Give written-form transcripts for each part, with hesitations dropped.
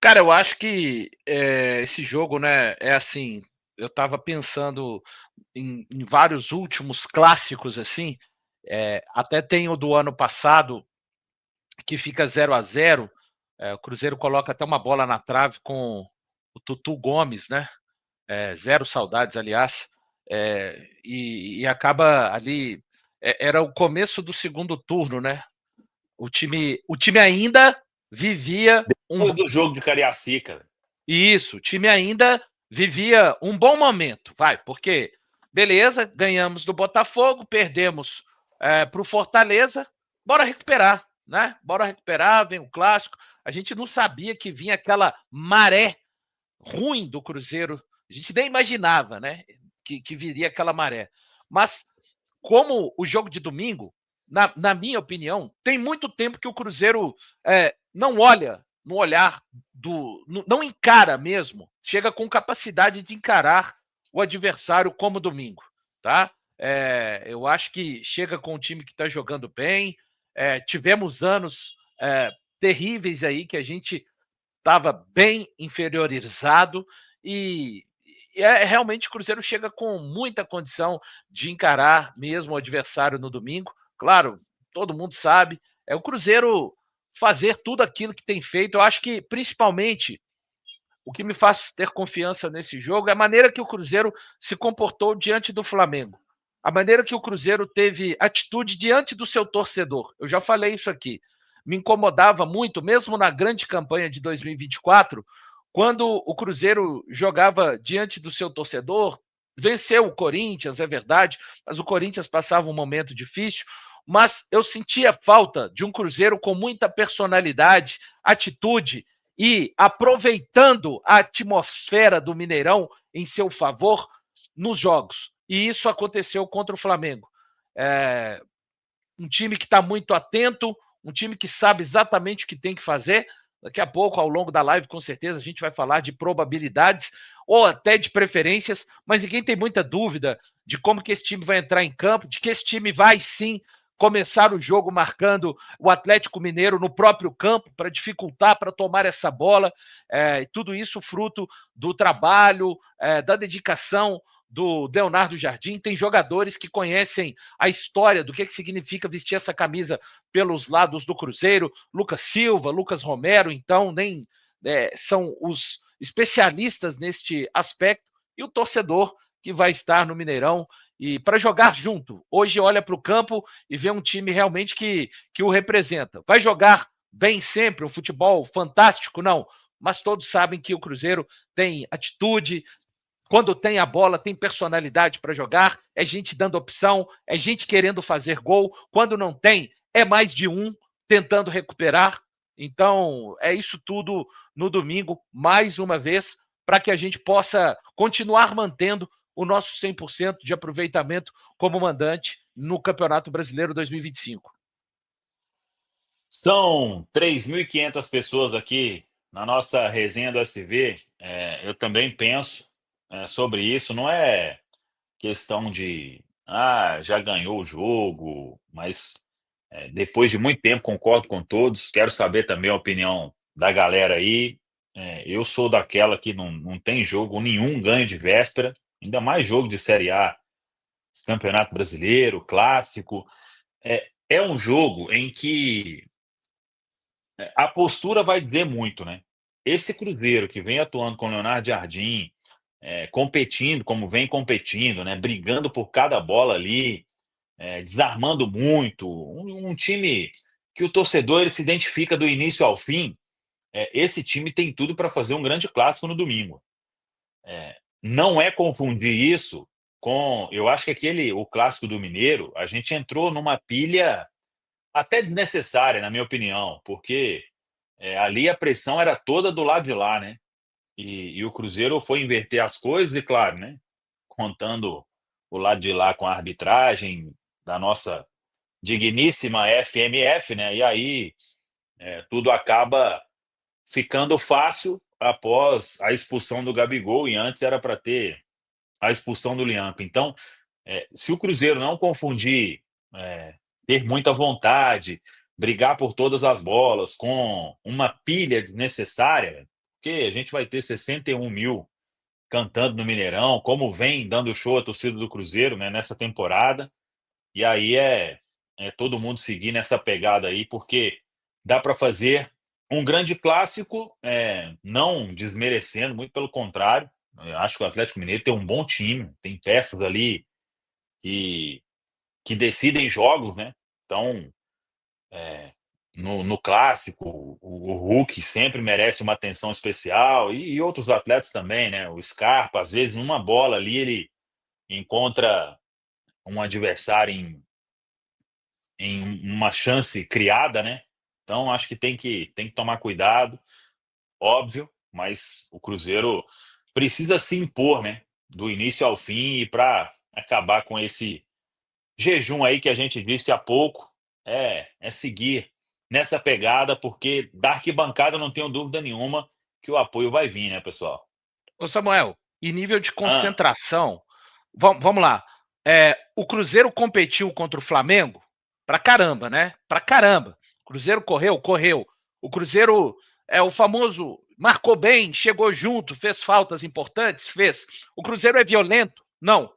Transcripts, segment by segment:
Cara, eu acho que esse jogo, né, é assim. Eu tava pensando em vários últimos clássicos assim. Até tem o do ano passado que fica 0-0. O Cruzeiro coloca até uma bola na trave com o Tutu Gomes, né? Zero saudades, aliás. E acaba ali. Era o começo do segundo turno, né? O time ainda vivia Depois do jogo de Cariacica. o time ainda vivia um bom momento, vai, porque beleza, ganhamos do Botafogo, perdemos para o Fortaleza, bora recuperar, né? Bora recuperar, vem o clássico. A gente não sabia que vinha aquela maré ruim do Cruzeiro, a gente nem imaginava, né? Que viria aquela maré. Mas como o jogo de domingo, na minha opinião, tem muito tempo que o Cruzeiro não olha no olhar não encara mesmo, chega com capacidade de encarar o adversário como domingo, tá? Eu acho que chega com um time que está jogando bem. Tivemos anos terríveis aí que a gente estava bem inferiorizado e realmente o Cruzeiro chega com muita condição de encarar mesmo o adversário no domingo. Claro, todo mundo sabe, é o Cruzeiro fazer tudo aquilo que tem feito. Eu acho que, principalmente, o que me faz ter confiança nesse jogo é a maneira que o Cruzeiro se comportou diante do Flamengo. A maneira que o Cruzeiro teve atitude diante do seu torcedor. Eu já falei isso aqui. Me incomodava muito, mesmo na grande campanha de 2024, quando o Cruzeiro jogava diante do seu torcedor. Venceu o Corinthians, é verdade, mas o Corinthians passava um momento difícil. Mas eu sentia falta de um Cruzeiro com muita personalidade, atitude e aproveitando a atmosfera do Mineirão em seu favor nos jogos. E isso aconteceu contra o Flamengo. É, um time que está muito atento, um time que sabe exatamente o que tem que fazer. Daqui a pouco, ao longo da live, com certeza, a gente vai falar de probabilidades ou até de preferências, mas ninguém tem muita dúvida de como que esse time vai entrar em campo, de que esse time vai sim começar o jogo marcando o Atlético Mineiro no próprio campo para dificultar, para tomar essa bola. Tudo isso fruto do trabalho, da dedicação do Leonardo Jardim. Tem jogadores que conhecem a história do que significa vestir essa camisa pelos lados do Cruzeiro. Lucas Silva, Lucas Romero, então, nem são os especialistas neste aspecto, e o torcedor que vai estar no Mineirão e para jogar junto. Hoje olha para o campo e vê um time realmente que o representa. Vai jogar bem sempre, um futebol fantástico? Não. Mas todos sabem que o Cruzeiro tem atitude, quando tem a bola, tem personalidade para jogar, é gente dando opção, é gente querendo fazer gol. Quando não tem, é mais de um tentando recuperar. Então, é isso tudo no domingo, mais uma vez, para que a gente possa continuar mantendo o nosso 100% de aproveitamento como mandante no Campeonato Brasileiro 2025. São 3.500 pessoas aqui na nossa resenha do SV. Eu também penso sobre isso. Não é questão de já ganhou o jogo, mas depois de muito tempo concordo com todos. Quero saber também a opinião da galera aí. Eu sou daquela que não tem jogo nenhum ganho de véspera, ainda mais jogo de Série A, Campeonato Brasileiro, Clássico. É um jogo em que a postura vai dizer muito, né? Esse Cruzeiro que vem atuando com Leonardo Jardim, competindo como vem competindo, né? Brigando por cada bola ali, desarmando muito, um time que o torcedor ele se identifica do início ao fim. Esse time tem tudo para fazer um grande clássico no domingo. Não é confundir isso com, eu acho que o clássico do Mineiro, a gente entrou numa pilha até desnecessária, na minha opinião, porque ali a pressão era toda do lado de lá, né? E o Cruzeiro foi inverter as coisas e, claro, né? Contando o lado de lá com a arbitragem da nossa digníssima FMF, né? E aí tudo acaba ficando fácil após a expulsão do Gabigol, e antes era para ter a expulsão do Liampa. Então, se o Cruzeiro não confundir ter muita vontade, brigar por todas as bolas com uma pilha desnecessária, porque a gente vai ter 61 mil cantando no Mineirão, como vem dando show a torcida do Cruzeiro, né, nessa temporada. E aí é todo mundo seguir nessa pegada aí, porque dá para fazer um grande clássico, não desmerecendo, muito pelo contrário. Eu acho que o Atlético Mineiro tem um bom time, tem peças ali que, que decidem jogos, né? Então, é, no clássico, o Hulk sempre merece uma atenção especial e outros atletas também, né? O Scarpa, às vezes, numa bola ali, ele encontra um adversário em uma chance criada, né? Então, acho que tem que tomar cuidado, óbvio, mas o Cruzeiro precisa se impor, né? Do início ao fim e para acabar com esse jejum aí que a gente disse há pouco, é seguir nessa pegada, porque da arquibancada eu não tenho dúvida nenhuma que o apoio vai vir, né, pessoal? Ô Samuel, e nível de Ah, concentração, vamos lá. O Cruzeiro competiu contra o Flamengo pra caramba, né? Pra caramba. O Cruzeiro correu, correu. O Cruzeiro é o famoso marcou bem, chegou junto, fez faltas importantes, fez. O Cruzeiro é violento? Não.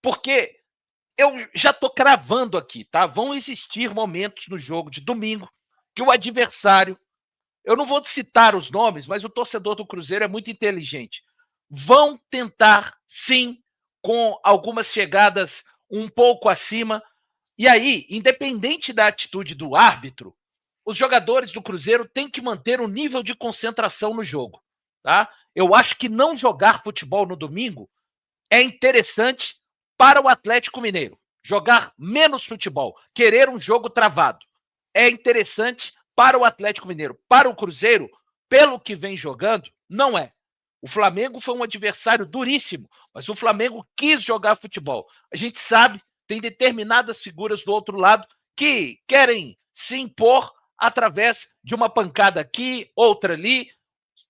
Porque eu já tô cravando aqui, tá? Vão existir momentos no jogo de domingo que o adversário, eu não vou citar os nomes, mas o torcedor do Cruzeiro é muito inteligente. Vão tentar, sim, com algumas chegadas um pouco acima. E aí, independente da atitude do árbitro, os jogadores do Cruzeiro têm que manter um nível de concentração no jogo. Tá? Eu acho que não jogar futebol no domingo é interessante para o Atlético Mineiro. Jogar menos futebol, querer um jogo travado. É interessante para o Atlético Mineiro. Para o Cruzeiro, pelo que vem jogando, não é. O Flamengo foi um adversário duríssimo, mas o Flamengo quis jogar futebol. A gente sabe, tem determinadas figuras do outro lado que querem se impor através de uma pancada aqui, outra ali.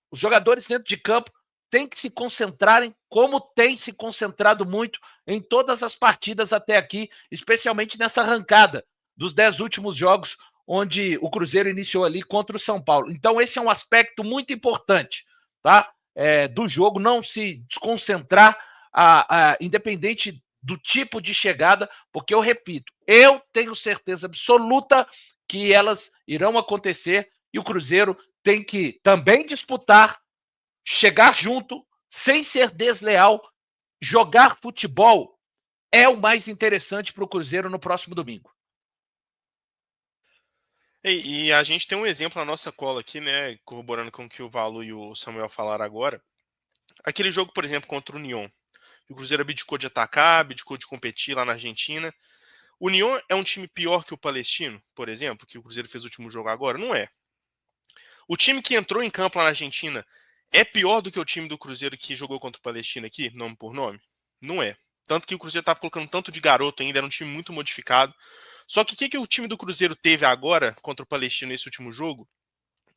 Os jogadores dentro de campo têm que se concentrarem, como tem se concentrado muito em todas as partidas até aqui, especialmente nessa arrancada dos 10 últimos jogos, onde o Cruzeiro iniciou ali contra o São Paulo. Então, esse é um aspecto muito importante, tá? Do jogo, não se desconcentrar, independente do tipo de chegada, porque eu repito, eu tenho certeza absoluta que elas irão acontecer e o Cruzeiro tem que também disputar, chegar junto, sem ser desleal, jogar futebol é o mais interessante para o Cruzeiro no próximo domingo. E a gente tem um exemplo na nossa cola aqui, né? Corroborando com o que o Valu e o Samuel falaram agora. Aquele jogo, por exemplo, contra o Union. O Cruzeiro abdicou de atacar, abdicou de competir lá na Argentina. O Union é um time pior que o Palestino, por exemplo, que o Cruzeiro fez o último jogo agora? Não é. O time que entrou em campo lá na Argentina é pior do que o time do Cruzeiro que jogou contra o Palestino aqui, nome por nome? Não é. Tanto que o Cruzeiro estava colocando tanto de garoto ainda, era um time muito modificado. Só que o que o time do Cruzeiro teve agora contra o Palestino nesse último jogo,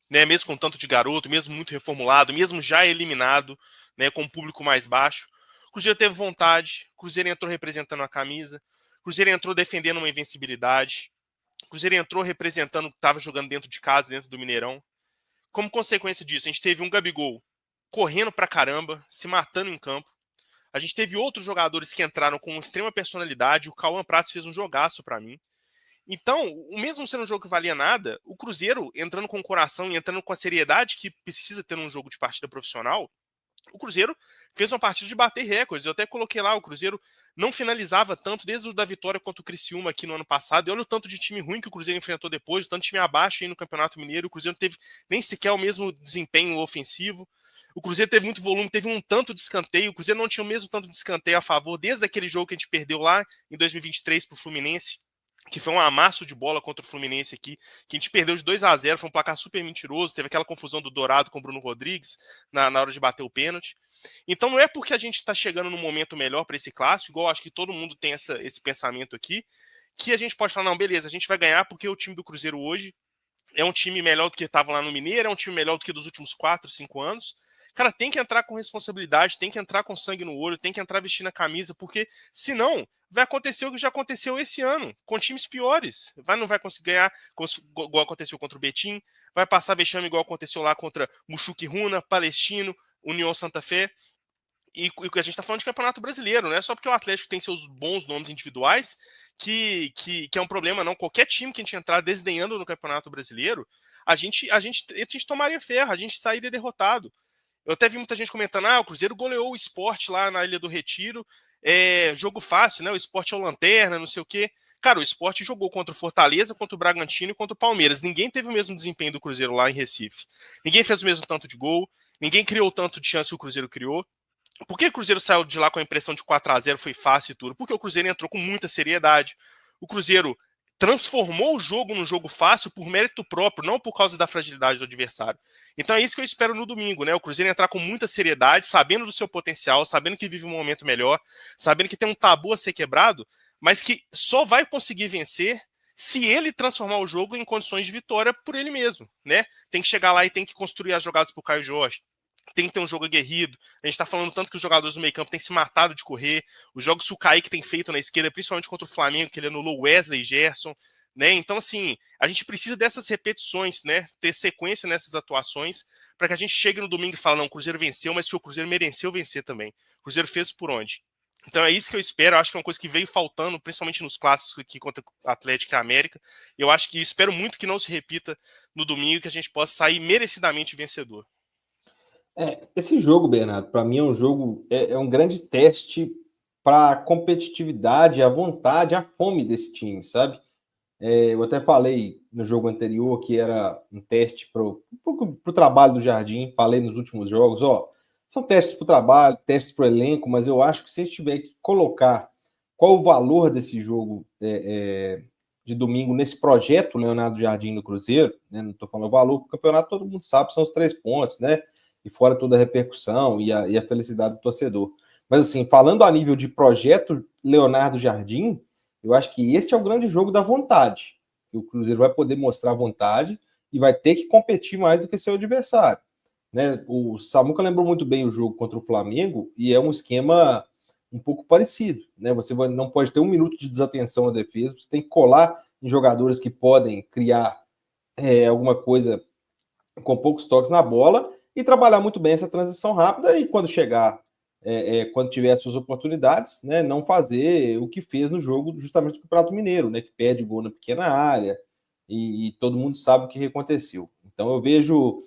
né, mesmo com tanto de garoto, mesmo muito reformulado, mesmo já eliminado, né, com um público mais baixo, o Cruzeiro teve vontade, o Cruzeiro entrou representando a camisa, o Cruzeiro entrou defendendo uma invencibilidade, o Cruzeiro entrou representando o que estava jogando dentro de casa, dentro do Mineirão. Como consequência disso, a gente teve um Gabigol correndo pra caramba, se matando em campo. A gente teve outros jogadores que entraram com extrema personalidade. O Cauã Pratos fez um jogaço pra mim. Então, o mesmo sendo um jogo que valia nada, o Cruzeiro entrando com o coração e entrando com a seriedade que precisa ter num jogo de partida profissional, o Cruzeiro fez uma partida de bater recordes. Eu até coloquei lá, o Cruzeiro não finalizava tanto desde o da vitória contra o Criciúma aqui no ano passado. E olha o tanto de time ruim que o Cruzeiro enfrentou depois, o tanto de time abaixo aí no Campeonato Mineiro. O Cruzeiro não teve nem sequer o mesmo desempenho ofensivo. O Cruzeiro teve muito volume, teve um tanto de escanteio. O Cruzeiro não tinha o mesmo tanto de escanteio a favor desde aquele jogo que a gente perdeu lá em 2023 para o Fluminense, que foi um amasso de bola contra o Fluminense aqui, que a gente perdeu de 2-0, foi um placar super mentiroso, teve aquela confusão do Dourado com o Bruno Rodrigues na hora de bater o pênalti. Então não é porque a gente está chegando num momento melhor para esse clássico, igual acho que todo mundo tem esse pensamento aqui, que a gente pode falar, não, beleza, a gente vai ganhar porque o time do Cruzeiro hoje é um time melhor do que estava lá no Mineiro, é um time melhor do que dos últimos 4, 5 anos. Cara, tem que entrar com responsabilidade, tem que entrar com sangue no olho, tem que entrar vestindo a camisa, porque senão vai acontecer o que já aconteceu esse ano, com times piores. Não vai conseguir ganhar igual aconteceu contra o Betim, vai passar vexame igual aconteceu lá contra Muxuque Runa, Palestino, União Santa Fé. E o que a gente está falando de campeonato brasileiro, não é só porque o Atlético tem seus bons nomes individuais que é um problema, não. Qualquer time que a gente entrar desdenhando no campeonato brasileiro, a gente tomaria ferro, a gente sairia derrotado. Eu até vi muita gente comentando, o Cruzeiro goleou o Sport lá na Ilha do Retiro, jogo fácil, né? O Sport é o lanterna, não sei o quê. Cara, o Sport jogou contra o Fortaleza, contra o Bragantino e contra o Palmeiras. Ninguém teve o mesmo desempenho do Cruzeiro lá em Recife. Ninguém fez o mesmo tanto de gol, ninguém criou o tanto de chance que o Cruzeiro criou. Por que o Cruzeiro saiu de lá com a impressão de 4-0 foi fácil e tudo? Porque o Cruzeiro entrou com muita seriedade. O Cruzeiro transformou o jogo num jogo fácil por mérito próprio, não por causa da fragilidade do adversário. Então é isso que eu espero no domingo, né? O Cruzeiro entrar com muita seriedade, sabendo do seu potencial, sabendo que vive um momento melhor, sabendo que tem um tabu a ser quebrado, mas que só vai conseguir vencer se ele transformar o jogo em condições de vitória por ele mesmo, né? Tem que chegar lá e tem que construir as jogadas pro Caio Jorge. Tem que ter um jogo aguerrido. A gente tá falando tanto que os jogadores do meio campo têm se matado de correr. Os jogos que o Kaique tem feito na esquerda, principalmente contra o Flamengo, que ele anulou Wesley e Gerson, né? Então, assim, a gente precisa dessas repetições, né? Ter sequência nessas atuações para que a gente chegue no domingo e fale, não, o Cruzeiro venceu, mas que o Cruzeiro mereceu vencer também. O Cruzeiro fez por onde? Então é isso que eu espero. Eu acho que é uma coisa que veio faltando, principalmente nos clássicos aqui contra o Atlético e a América. Eu acho que espero muito que não se repita no domingo, que a gente possa sair merecidamente vencedor. Esse jogo, Bernardo, para mim é um jogo, é um grande teste para a competitividade, a vontade, a fome desse time, sabe? Eu até falei no jogo anterior que era um teste para o trabalho do Jardim, falei nos últimos jogos, são testes para o trabalho, testes para o elenco, mas eu acho que se a gente tiver que colocar qual o valor desse jogo de domingo nesse projeto Leonardo Jardim do Cruzeiro, né? Não estou falando o valor, porque o campeonato todo mundo sabe, são os 3 pontos, né? E fora toda a repercussão e a felicidade do torcedor. Mas assim, falando a nível de projeto Leonardo Jardim, eu acho que este é o grande jogo da vontade. O Cruzeiro vai poder mostrar vontade e vai ter que competir mais do que seu adversário, né? O Samuca lembrou muito bem o jogo contra o Flamengo e é um esquema um pouco parecido, né? Você não pode ter um minuto de desatenção à defesa, você tem que colar em jogadores que podem criar alguma coisa com poucos toques na bola e trabalhar muito bem essa transição rápida e quando chegar, quando tiver as suas oportunidades, né, não fazer o que fez no jogo justamente do Campeonato Mineiro, né, que perde gol na pequena área e todo mundo sabe o que aconteceu. Então eu vejo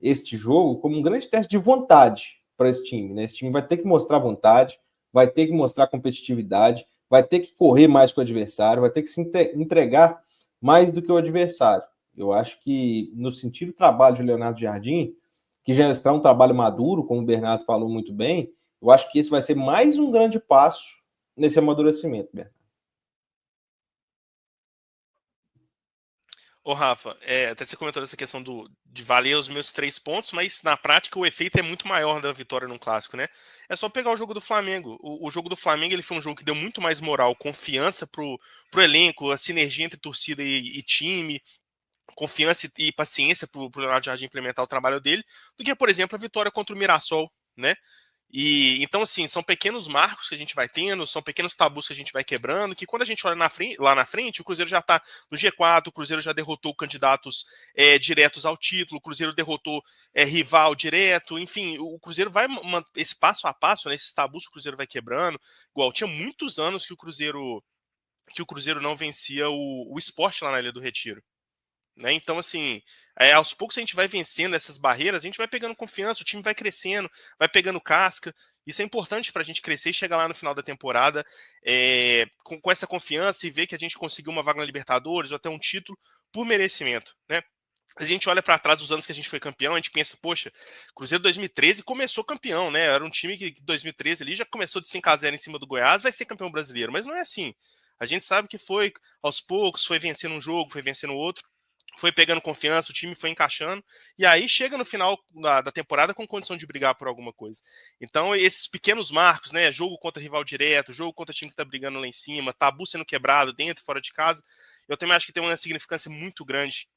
este jogo como um grande teste de vontade para esse time, né? Esse time vai ter que mostrar vontade, vai ter que mostrar competitividade, vai ter que correr mais com o adversário, vai ter que se entregar mais do que o adversário. Eu acho que no sentido do trabalho de Leonardo Jardim, que já está um trabalho maduro, como o Bernardo falou muito bem, eu acho que esse vai ser mais um grande passo nesse amadurecimento, Bernardo. Ô, Rafa, até você comentou essa questão de valer os meus 3 pontos, mas na prática o efeito é muito maior da vitória num clássico, né? É só pegar o jogo do Flamengo. O jogo do Flamengo ele foi um jogo que deu muito mais moral, confiança pro elenco, a sinergia entre torcida e time, confiança e paciência pro Leonardo Jardim implementar o trabalho dele, do que, por exemplo, a vitória contra o Mirassol, né? E então, assim, são pequenos marcos que a gente vai tendo, são pequenos tabus que a gente vai quebrando, que quando a gente olha lá na frente, o Cruzeiro já está no G4, o Cruzeiro já derrotou candidatos diretos ao título, o Cruzeiro derrotou rival direto, enfim, o Cruzeiro vai esse passo a passo, né, esses tabus que o Cruzeiro vai quebrando. Igual, tinha muitos anos que o Cruzeiro não vencia o Sport lá na Ilha do Retiro. Né? Então, assim, aos poucos a gente vai vencendo essas barreiras, a gente vai pegando confiança, o time vai crescendo, vai pegando casca. Isso é importante para a gente crescer e chegar lá no final da temporada com essa confiança e ver que a gente conseguiu uma vaga na Libertadores ou até um título por merecimento, né? A gente olha para trás dos anos que a gente foi campeão, a gente pensa, poxa, Cruzeiro 2013 começou campeão, né? Era um time que 2013 ali já começou de 5-0 em cima do Goiás, vai ser campeão brasileiro, mas não é assim. A gente sabe que foi aos poucos, foi vencendo um jogo, foi vencendo outro, foi pegando confiança, o time foi encaixando, e aí chega no final da temporada com condição de brigar por alguma coisa. Então, esses pequenos marcos, né? Jogo contra rival direto, jogo contra time que tá brigando lá em cima, tabu sendo quebrado dentro e fora de casa, eu também acho que tem uma significância muito grande,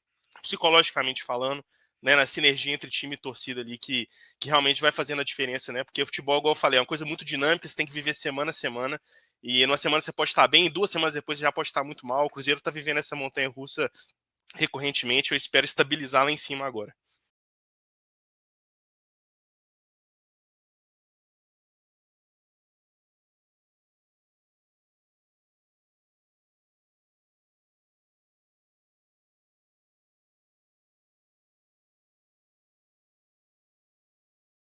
psicologicamente falando, né, na sinergia entre time e torcida ali, que realmente vai fazendo a diferença, né? Porque o futebol, igual eu falei, é uma coisa muito dinâmica, você tem que viver semana a semana, E numa semana você pode estar bem, 2 semanas depois você já pode estar muito mal. O Cruzeiro está vivendo essa montanha-russa recorrentemente. Eu espero estabilizar lá em cima agora.